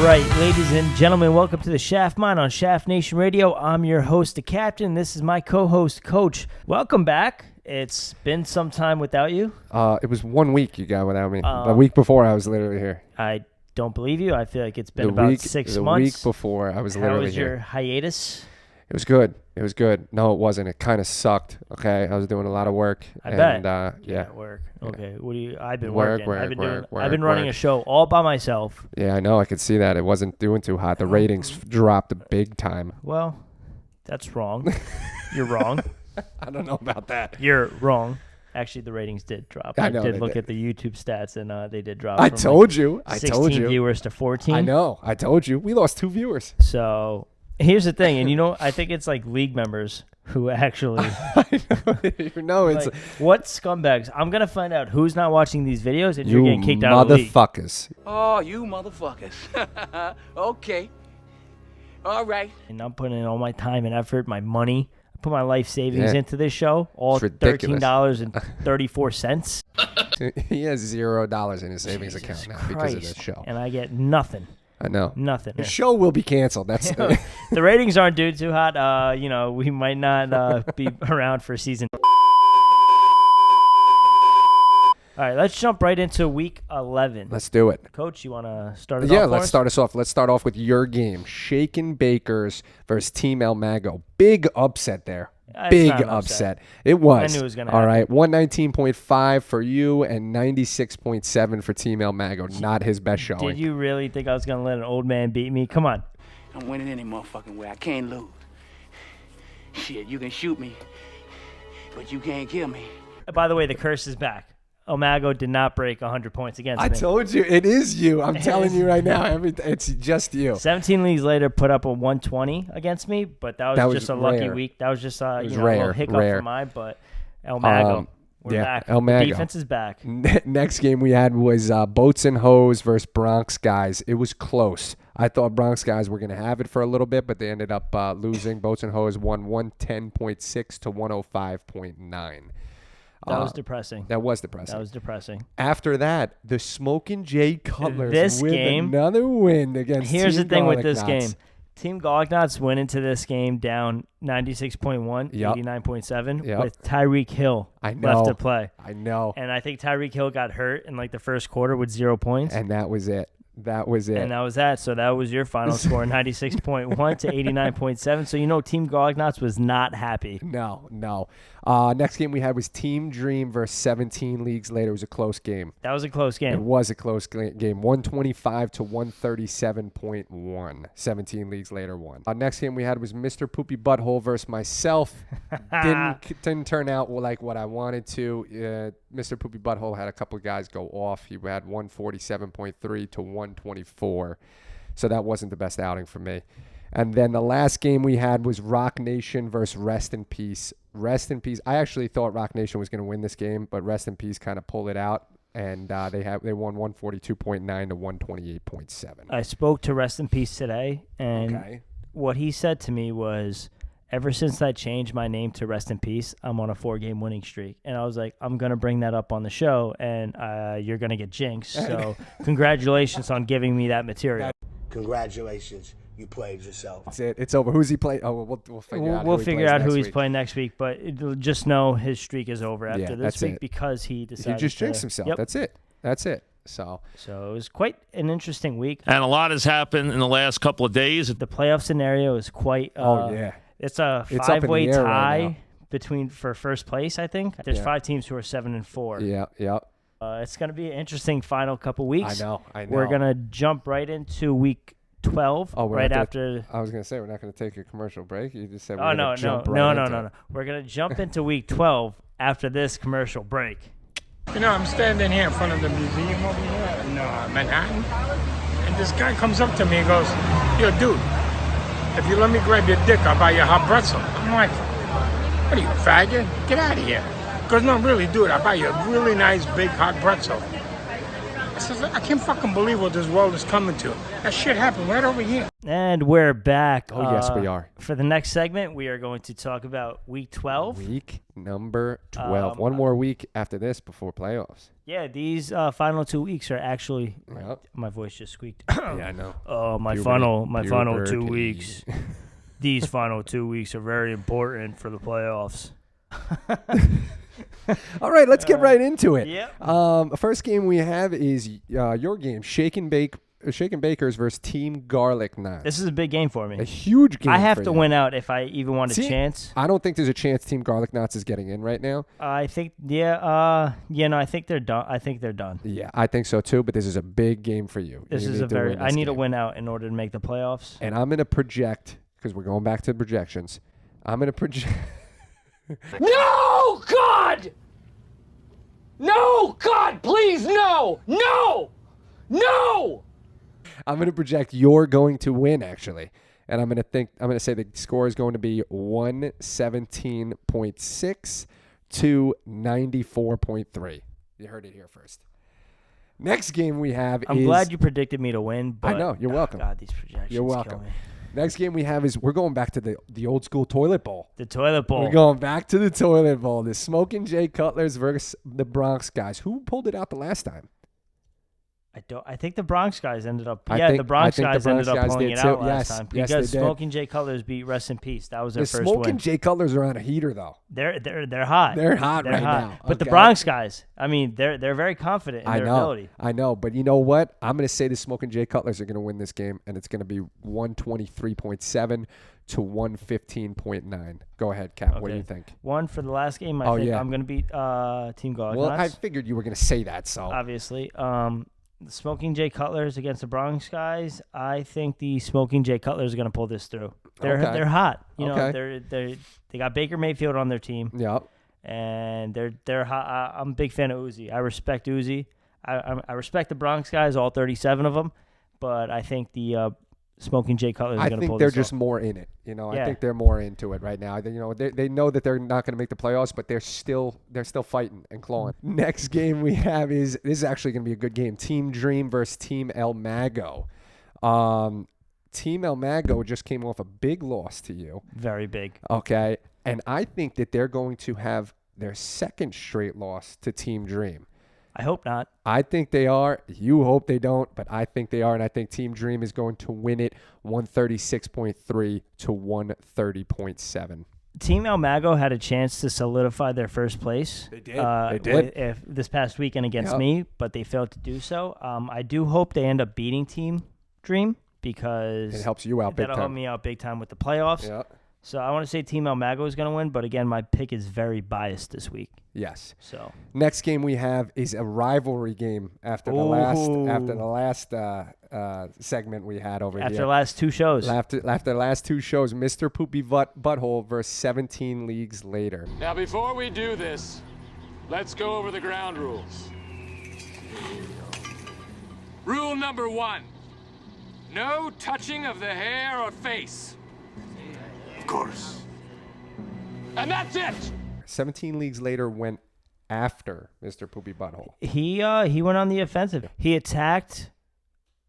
right, ladies and gentlemen, welcome to the Shaft Mind on Shaft Nation Radio. I'm your host, the Captain. This is my co-host, Coach. Welcome back. It's been some time without you. It was 1 week you got without me. The week before, I was literally here. I don't believe you. I feel like it's been about 6 months. The week before, I was literally here. How was your hiatus? It was good. It was good. No, it wasn't. It kind of sucked. Okay, I was doing a lot of work. I bet. Yeah. Work. Okay. What do you? I've been working. I've been running a show all by myself. Yeah, I know. I could see that. It wasn't doing too hot. The ratings dropped big time. Well, that's wrong. You're wrong. I don't know about that. You're wrong. Actually, the ratings did drop. I know did look at the YouTube stats, and they did drop. I told you. 16 viewers to 14. I know. I told you. We lost 2 viewers. So here's the thing, and I think it's like league members who actually. I know. It's like, what scumbags? I'm gonna find out who's not watching these videos, and you're getting kicked out of the league. Motherfuckers. Oh, you motherfuckers. Okay. All right. And I'm putting in all my time and effort, my money. I put my life savings into this show. All $13.34. He has $0 in his savings account now because of this show. And I get nothing. I know. Nothing. The show will be canceled. That's the ratings aren't doing too hot. We might not be around for season. All right, let's jump right into week 11. Let's do it. Coach, you want to start it off? Yeah, let's start us off. Let's start off with your game. Shaken Bakers versus Team El Mago. Big upset there. Big upset. It was. I knew it was going to happen. All right, 119.5 for you and 96.7 for Team El Mago. Not his best showing. Did you really think I was going to let an old man beat me? Come on. I'm winning any motherfucking way. I can't lose. Shit, you can shoot me, but you can't kill me. By the way, the curse is back. El Mago did not break 100 points against me. I told you. It is you. I'm telling you right now. It's just you. 17 leagues later, put up a 120 against me, but that was just a lucky week. That was just a little hiccup for mine, but El Mago, we're back. El Mago. The defense is back. Next game we had was Boats and Hoes versus Bronx Guys. It was close. I thought Bronx Guys were going to have it for a little bit, but they ended up losing. Boats and Hoes won 110.6 to 105.9. That was depressing. That was depressing. That was depressing. After that, the Smokin' Jay Cutlers with another win against Here's Team the thing with Garlic this Knots. game. Team Garlic went into this game down 96.1, 89.7 with Tyreek Hill left to play. I know. And I think Tyreek Hill got hurt in like the first quarter with 0 points. And that was it. That was it. And that was that. So that was your final score, 96.1 to 89.7. So Team Garlic Knots was not happy. No. Next game we had was Team Dream versus 17 leagues later. It was a close game. That was a close game. It was a close game. 125 to 137.1. 17 leagues later won. Next game we had was Mr. Poopy Butthole versus myself. Didn't turn out like what I wanted to. Mr. Poopy Butthole had a couple of guys go off. He had 147.3 to 124. So that wasn't the best outing for me. And then the last game we had was Rock Nation versus Rest in Peace. Rest in Peace. I actually thought Rock Nation was going to win this game, but Rest in Peace kind of pulled it out, and they won 142.9 to 128.7. I spoke to Rest in Peace today, and what he said to me was, ever since I changed my name to Rest in Peace, I'm on a 4-game winning streak. And I was like, I'm going to bring that up on the show, and you're going to get jinxed. So congratulations on giving me that material. Congratulations. You played yourself. That's it. It's over. Who's he playing? Oh, we'll figure out. We'll figure out who he's playing next week. But just know his streak is over after this week because he decided. He just jinxed himself. Yep. That's it. So it was quite an interesting week. And a lot has happened in the last couple of days. The playoff scenario is quite. It's a 5-way tie for first place. I think there's 5 teams who are 7-4. Yeah. It's going to be an interesting final couple weeks. I know. We're going to jump right into week 12 after. I was going to say we're not going to take a commercial break. You just said no. We're going to jump into week 12 after this commercial break. I'm standing here in front of the museum over here in Manhattan, and this guy comes up to me and goes, "Yo, dude, if you let me grab your dick, I'll buy you a hot pretzel." I'm like, "What are you, a faggot? Get out of here." He goes, "No, really, dude, I'll buy you a really nice big hot pretzel." I said, I can't fucking believe what this world is coming to. That shit happened right over here. And we're back. Oh, yes, we are. For the next segment, we are going to talk about Week 12. Week number 12. One more week after this before playoffs. Yeah, these final 2 weeks are actually. Yep. My voice just squeaked. Yeah, I know. Oh, my Puberty. final 2 Puberty. weeks. These final 2 weeks are very important for the playoffs. All right, let's get right into it. Yep. First game we have is your game, Shaken Bakers versus Team Garlic Knots. This is a big game for me. A huge game. I have for to you. win out if I even want a See, chance. I don't think there's a chance Team Garlic Knots is getting in right now. I think, I think they're done. I think they're done. Yeah, I think so too, but this is a big game for you. This You is need a to very. win I this need to game. win out in order to make the playoffs. And I'm going to project, because we're going back to the projections, I'm going to project. No, God! No, God, please, no! No! No! I'm going to project you're going to win, actually. And I'm going to say the score is going to be 117.6 to 94.3. You heard it here first. Next game we have I'm is... glad you predicted me to win. But, I know. You're welcome. God, these projections. You're kill welcome. me. Next game we have is we're going back to the old school toilet bowl. The toilet bowl. We're going back to the toilet bowl. The Smoking Jay Cutlers versus the Bronx guys. Who pulled it out the last time? I think the Bronx guys ended up. I think the Bronx the guys Bronx ended up guys pulling did it too. out last Yes, time yes, because they did. Smoking Jay Cutlers beat Rest in Peace. That was their The first Smoking win. Jay Cutlers are on a heater though. They're hot. They're hot They're right hot. now. But the Okay. Bronx guys, I mean, they're very confident in I their know, ability. I know, but you know what? I'm going to say the Smoking Jay Cutlers are going to win this game, and it's going to be 123.7 to 115.9. Go ahead, Cap. What do Okay. you think? One for the last game. I Oh, think yeah. I'm going to beat Team Garlic Well, I Knots, figured you were going to say that, so obviously. The Smoking Jay Cutlers against the Bronx guys. I think the Smoking Jay Cutlers are going to pull this through. They're Okay. they're hot. You know, Okay. they got Baker Mayfield on their team. yeah. And they're hot. I'm a big fan of Uzi. I respect Uzi. I respect the Bronx guys, all 37 of them, but I think the Smoking Jay Cutlers are I going to think pull they're this just off. more in it. You know, I Yeah. think they're more into it right now. They know that they're not going to make the playoffs, but they're still fighting and clawing. Next game we have this is actually going to be a good game. Team Dream versus Team El Mago. Team El Mago just came off a big loss to you. Very big. Okay, and I think that they're going to have their second straight loss to Team Dream. I hope not. I think they are. You hope they don't, but I think they are, and I think Team Dream is going to win it 136.3 to 130.7. Team El Mago had a chance to solidify their first place. They did. They did. If this past weekend against Yep. me, but they failed to do so. I do hope they end up beating Team Dream because It helps you out big that'll help time. me out big time with the playoffs. Yeah. So I want to say Team El Mago is going to win, but again, my pick is very biased this week. Yes. So Next game we have is a rivalry game after the last segment we had over after here. the last two shows, After the last two shows, Mr. Poopy Butthole versus 17 leagues later. Now, before we do this, let's go over the ground rules. Rule number 1, no touching of the hair or face. Of course. And that's it. 17 leagues later went after Mr. Poopy Butthole. he went on the offensive. He attacked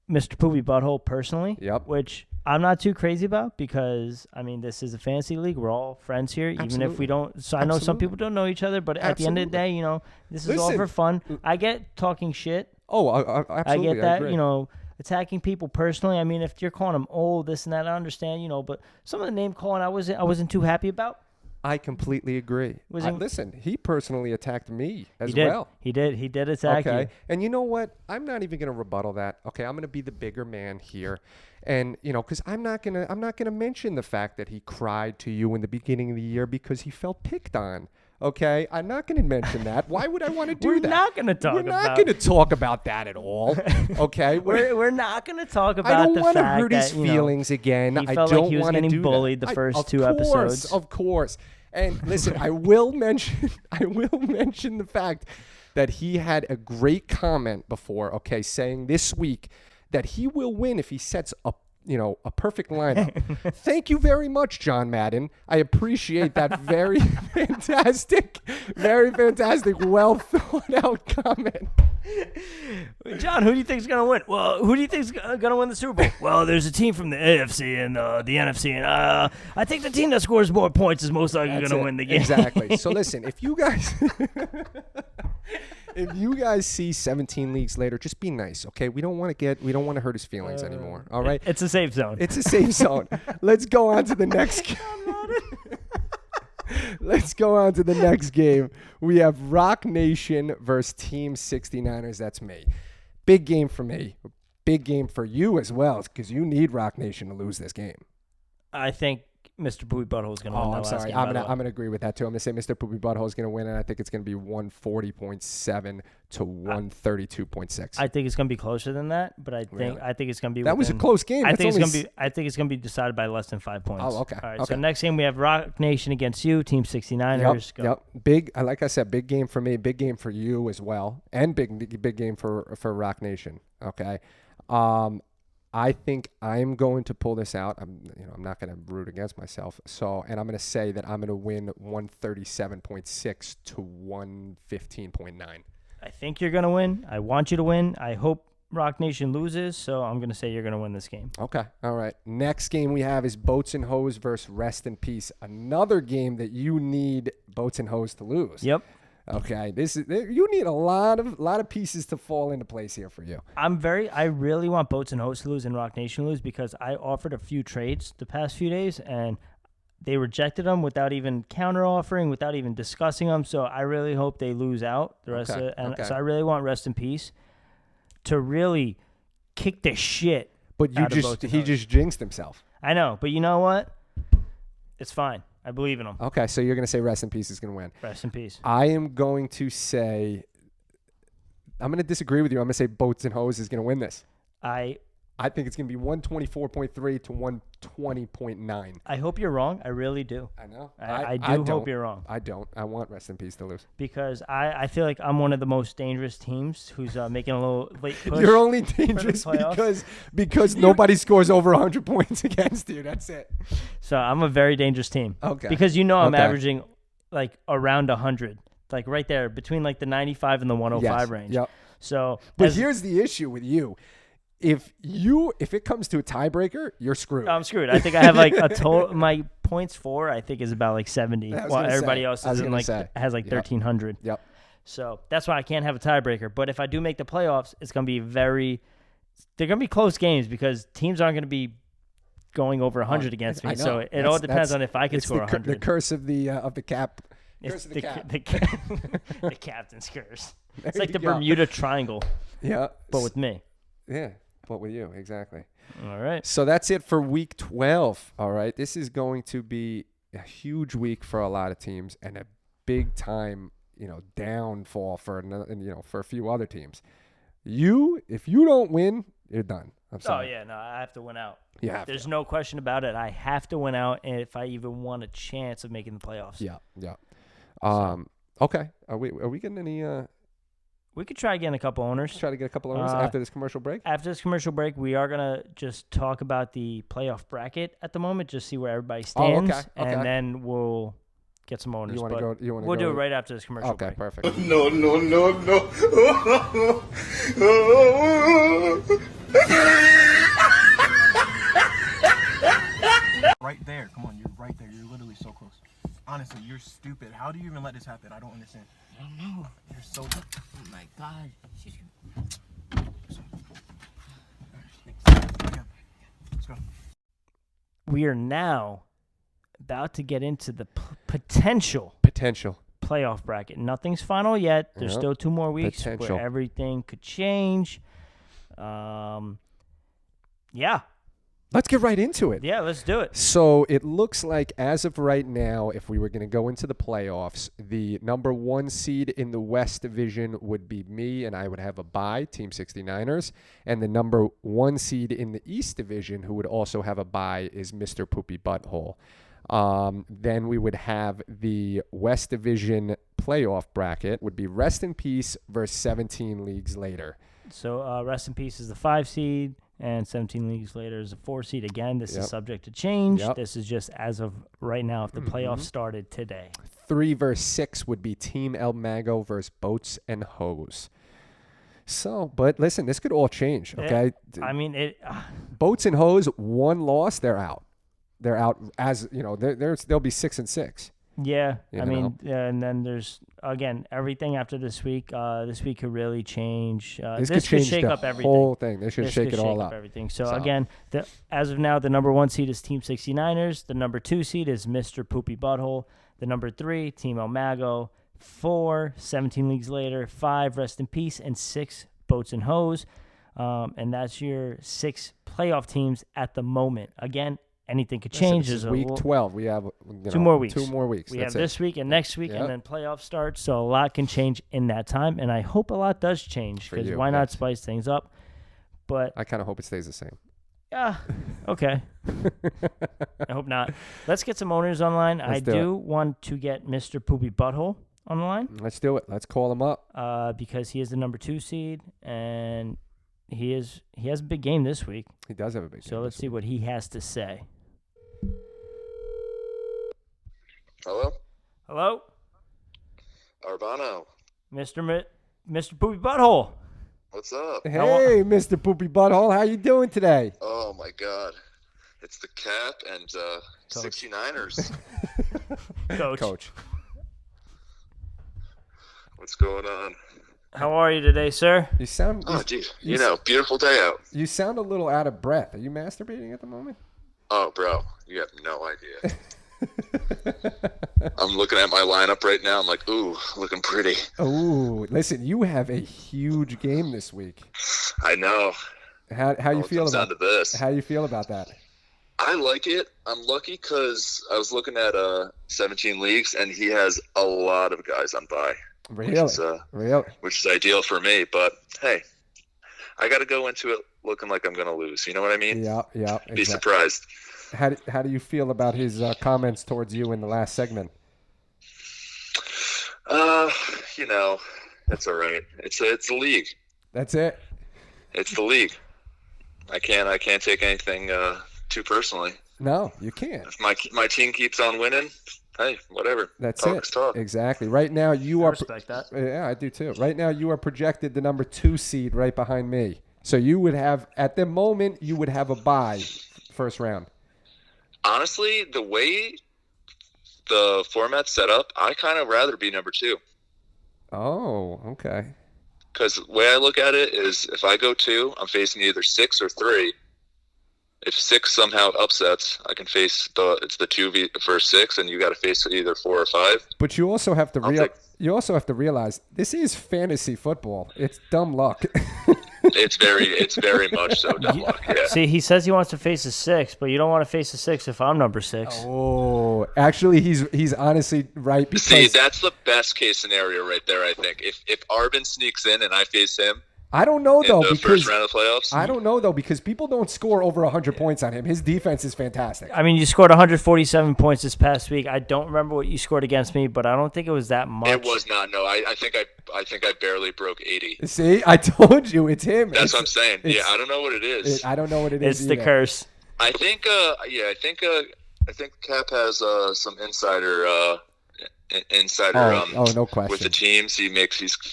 Mr. Poopy Butthole personally, Yep. which I'm not too crazy about because, I mean, this is a fantasy league. We're all friends here, even if Absolutely. we don't. So I know some Absolutely. people don't know each other, but at the end of the Absolutely. day, you know, this is all Listen. for fun. I get talking shit. Oh, absolutely. I get that, agree. you know, attacking people personally. I mean, if you're calling them old, this and that, I understand, you know, but some of the name calling I wasn't too happy about. I completely agree. Was he- Listen, he personally attacked me as He did. well. He did attack Okay. you. And you know what? I'm not even going to rebuttal that. Okay, I'm going to be the bigger man here. And, you know, cuz I'm not going to mention the fact that he cried to you in the beginning of the year because he felt picked on. Okay? I'm not going to mention that. Why would I want to do We're that? not gonna talk We're not about- going to talk about that at all. Okay? We're not going to talk about I don't the want to fact hurt his that, you know, feelings again. he I felt don't like he was want to getting do bullied that. the first Of two course, episodes. Of course. And listen, I will mention the fact that he had a great comment before, okay, saying this week that he will win if he sets a perfect lineup. Thank you very much, John Madden. I appreciate that very fantastic, well thought out comment. John, who do you think's gonna win? Well, who do you think's gonna win the Super Bowl? Well, there's a team from the AFC and the NFC, and I think the team that scores more points is most likely gonna win the game. Exactly. So listen, if you guys see 17 leagues later, just be nice, okay? We don't want to hurt his feelings anymore. All right? It's a safe zone. It's a safe zone. Let's go on to the next Let's go on to the next game. We have Rock Nation versus Team 69ers. That's me. Big game for me. Big game for you as well, because you need Rock Nation to lose this game. I think Mr. Poopy Butthole is going to win. I'm sorry. I'm gonna agree with that too. I'm gonna say Mr. Poopy Butthole is gonna win, and I think it's gonna be 140.7 to 132.6. I think it's going to be closer than that, but I think it's going to be. That was a close game. I think it's going to be decided by less than 5 points. Oh, okay. All right. Okay. So next game we have Rock Nation against you, Team 69ers. Yep. Big. Like I said, big game for me. Big game for you as well, and big game for Rock Nation. Okay. I think I'm going to pull this out. I'm not going to root against myself. And I'm going to say that I'm going to win 137.6 to 115.9. I think you're going to win. I want you to win. I hope Rock Nation loses, so I'm going to say you're going to win this game. Okay. All right. Next game we have is Boats and Hose versus Rest in Peace. Another game that you need Boats and Hose to lose. Yep. Okay, you need a lot of pieces to fall into place here for you. I really want Boats and Hose to lose and Rock Nation to lose because I offered a few trades the past few days and they rejected them without even counter offering, without even discussing them. So I really hope they lose out the rest of it. And so I really want Rest in Peace to really kick the shit. But he just jinxed himself. I know, but you know what? It's fine. I believe in him. Okay, so you're going to say Rest in Peace is going to win. Rest in peace. I am going to say, I'm going to disagree with you. I'm going to say Boats and Hose is going to win this. I think it's going to be 124.3 to 120.9. I hope you're wrong. I really do. I know. I do hope you're wrong. I don't. I want Rest in Peace to lose. Because I feel like I'm one of the most dangerous teams who's making a little late push. You're only dangerous because nobody scores over 100 points against you. That's it. So I'm a very dangerous team. Okay. Because I'm averaging like around 100. Like right there between like the 95 and the 105 range. Yep. So But here's the issue with you. If it comes to a tiebreaker, you're screwed. I'm screwed. I think I have like a total. My points for I think is about like 70. While everybody else is in has like 1,300. Yep. So that's why I can't have a tiebreaker. But if I do make the playoffs, it's gonna be they're gonna be close games because teams aren't gonna be going over 100 against me. So it all depends on if I can score 100. The curse of the cap. It's the captain's curse. It's like the Bermuda Triangle. Yeah. But with me. Yeah. What with you? Exactly. All right. So that's it for week 12. All right. This is going to be a huge week for a lot of teams and a big time, downfall for a few other teams. If you don't win, you're done. I'm sorry. Oh yeah, no, I have to win out. There's no question about it. I have to win out, and if I even want a chance of making the playoffs. Yeah. Okay. Are we getting any? We could try getting a couple owners. Try to get a couple owners after this commercial break? After this commercial break, we are going to just talk about the playoff bracket at the moment, just see where everybody stands, and then we'll get some owners. We'll do it right after this commercial break. Okay, perfect. No. Right there. Come on, you're right there. You're literally so close. Honestly, you're stupid. How do you even let this happen? I don't understand. I don't know. You're so... Oh my God. Let's go. We are now about to get into the potential playoff bracket. Nothing's final yet. There's still 2 more weeks where everything could change. Yeah. Let's get right into it. Yeah, let's do it. So it looks like as of right now, if we were going to go into the playoffs, the number 1 seed in the West Division would be me, and I would have a bye, Team 69ers. And the number 1 seed in the East Division, who would also have a bye, is Mr. Poopy Butthole. Then we would have the West Division playoff bracket, would be Rest in Peace versus 17 leagues later. So Rest in Peace is the 5 seed. And 17 leagues later is a 4 seed. Again, this is subject to change. This is just as of right now if the playoffs started today. 3 versus 6 would be Team El Mago versus Boats and Hose. So, but listen, this could all change. Okay. I mean, Boats and Hose, 1 loss, they're out. They're out as they'll be 6-6. Yeah, You I know? mean, and then there's again everything after this week. This week could really change. This could change shake the up everything. whole thing. This should This shake could it all shake up. Everything. So again, as of now, the number 1 seed is Team 69ers. The number 2 seed is Mr. Poopy Butthole. The number 3, Team El Mago. 4, 17 leagues later. 5, Rest in Peace, and 6, Boats and Hose. And that's your 6 playoff teams at the moment. Again, anything could change. This is week 12. We have 2 more weeks. 2 more weeks. We That's have this week and next week, Yep. and then playoffs start. So a lot can change in that time, and I hope a lot does change For because you, why not yes. spice things up? But I kind of hope it stays the same. yeah, okay. I hope not. Let's get some owners online. Let's I do do want to get Mr. Poopy Butthole on the line Let's do it. Let's call him up. because he is the number 2 seed, and he has a big game this week. He does have a big game. So let's see what he has to say. Hello? Hello, Arbano. Mr. Poopy Butthole. What's up? Hey, Mr. Poopy Butthole. How you doing today? Oh, my God. It's the Cap and 69ers. Coach. What's going on? How are you today, sir? You sound... Oh, geez. Beautiful day out. You sound a little out of breath. Are you masturbating at the moment? Oh, bro. You have no idea. I'm looking at my lineup right now. I'm like, ooh, looking pretty. Oh, listen, you have a huge game this week. I know. How you feel about down to this. How you feel about that? I like it. I'm lucky because I was looking at 17 leagues, and he has a lot of guys on bye. Really? Really? Which is ideal for me. But, hey, I got to go into it looking like I'm going to lose. You know what I mean? Yeah. Be surprised. How do you feel about his comments towards you in the last segment? That's all right. It's the league. That's it. It's the league. I can't take anything too personally. No, you can't. If my team keeps on winning, hey, whatever. That's Talk it. is talk. Exactly. Right now you I are. respect that. Yeah, I do too. Right now you are projected the number 2 seed right behind me. So you would have at the moment you would have a bye first round. Honestly, the way the format's set up, I kind of rather be number 2. Oh, okay. Because the way I look at it is, if I go 2, I'm facing either 6 or 3. If 6 somehow upsets, I can face the 2 versus 6, and you got to face either 4 or 5. But you also have to realize this is fantasy football. It's dumb luck. It's very much so dumb luck. Yeah. See, he says he wants to face a 6, but you don't want to face a 6 if I'm number 6. Oh, actually, he's honestly right. Because See, that's the best case scenario right there. I think if Arbin sneaks in and I face him, I don't know though in the because first round of the playoffs. I don't know though because people don't score over 100 points on him. His defense is fantastic. I mean, you scored 147 points this past week. I don't remember what you scored against me, but I don't think it was that much. It was not. No, I think I barely broke 80. See, I told you it's him. That's what I'm saying. Yeah, I don't know what it is. I don't know what it is. It's the curse. I think. I think Cap has some insider. No question. With the teams, he's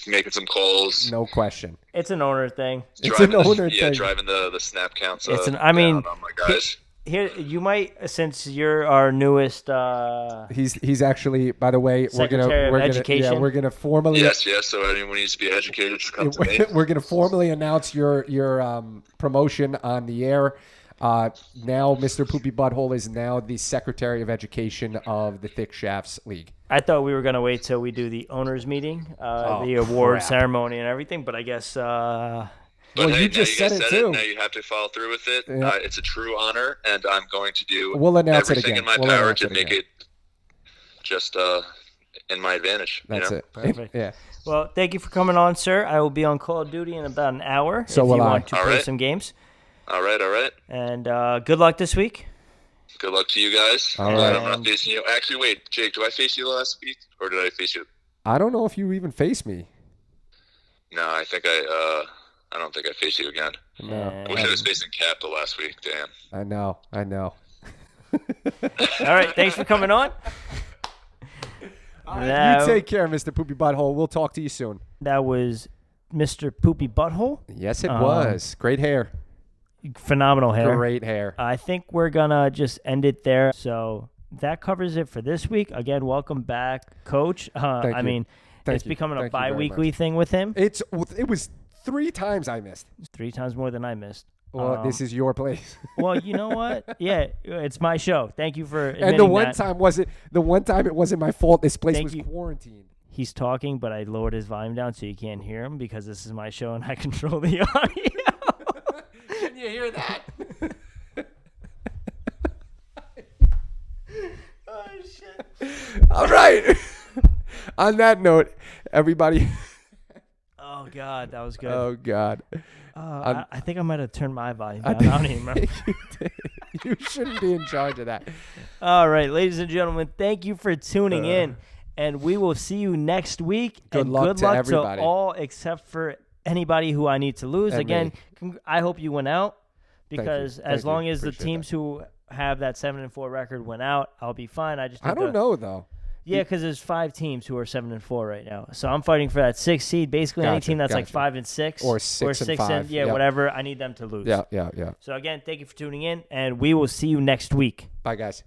making some calls. No question. It's an owner thing. It's an owner thing. Yeah, driving the snap counts. I mean, down on my guys. Here you might, since you're our newest. He's actually, by the way, we're gonna formally. Yes. So anyone needs to be educated should come to me. We're gonna formally announce your promotion on the air. Now, Mr. Poopy Butthole is now the Secretary of Education of the Thick Shafts League. I thought we were going to wait till we do the owners meeting, the award ceremony and everything, but I guess... But well, hey, you just said it too. Now you have to follow through with it. Yeah. It's a true honor, and I'm going to do it everything again. in my power to make it just in my advantage. That's it. Perfect. Yeah. Well, thank you for coming on, sir. I will be on Call of Duty in about an hour So if will you I. want to play some games. All right. And good luck this week. Good luck to you guys. All right. I'm not facing you. Actually, wait, Jake, did I face you last week, or did I face you? I don't know if you even face me. No, I don't think I faced you again. No. I wish I was facing Cap the last week. Damn. I know. All right, thanks for coming on. You take care, Mr. Poopy Butthole. We'll talk to you soon. That was Mr. Poopy Butthole. Yes, it was. Great hair. Phenomenal hair. Great hair. I think we're going to just end it there. So that covers it for this week. Again, welcome back, Coach. I mean, it's becoming a bi-weekly thing with him. It was 3 times I missed. 3 times more than I missed. Well, this is your place. Well, you know what? Yeah, it's my show. Thank you for admitting And the one that. time it wasn't my fault. This place was quarantined. He's talking, but I lowered his volume down so you can't hear him because this is my show and I control the audio. Can you hear that? Oh, shit. All right. On that note, everybody. Oh, God, that was good. Oh, God. I think I might have turned my volume down. I don't even remember. You shouldn't be in charge of that. All right, ladies and gentlemen, thank you for tuning in. And we will see you next week. Good luck to everybody. To all except for anybody who I need to lose. And Again, me. I hope you win out because Thank as you. long as the Appreciate teams who have that 7-4 record win out, I'll be fine. I don't know, though. Yeah, because there's 5 teams who are 7-4 right now. So I'm fighting for that 6th seed. Basically, any team that's like 5 and 6 or 6 and 5. Yeah, whatever. I need them to lose. Yeah. So again, thank you for tuning in, and we will see you next week. Bye, guys.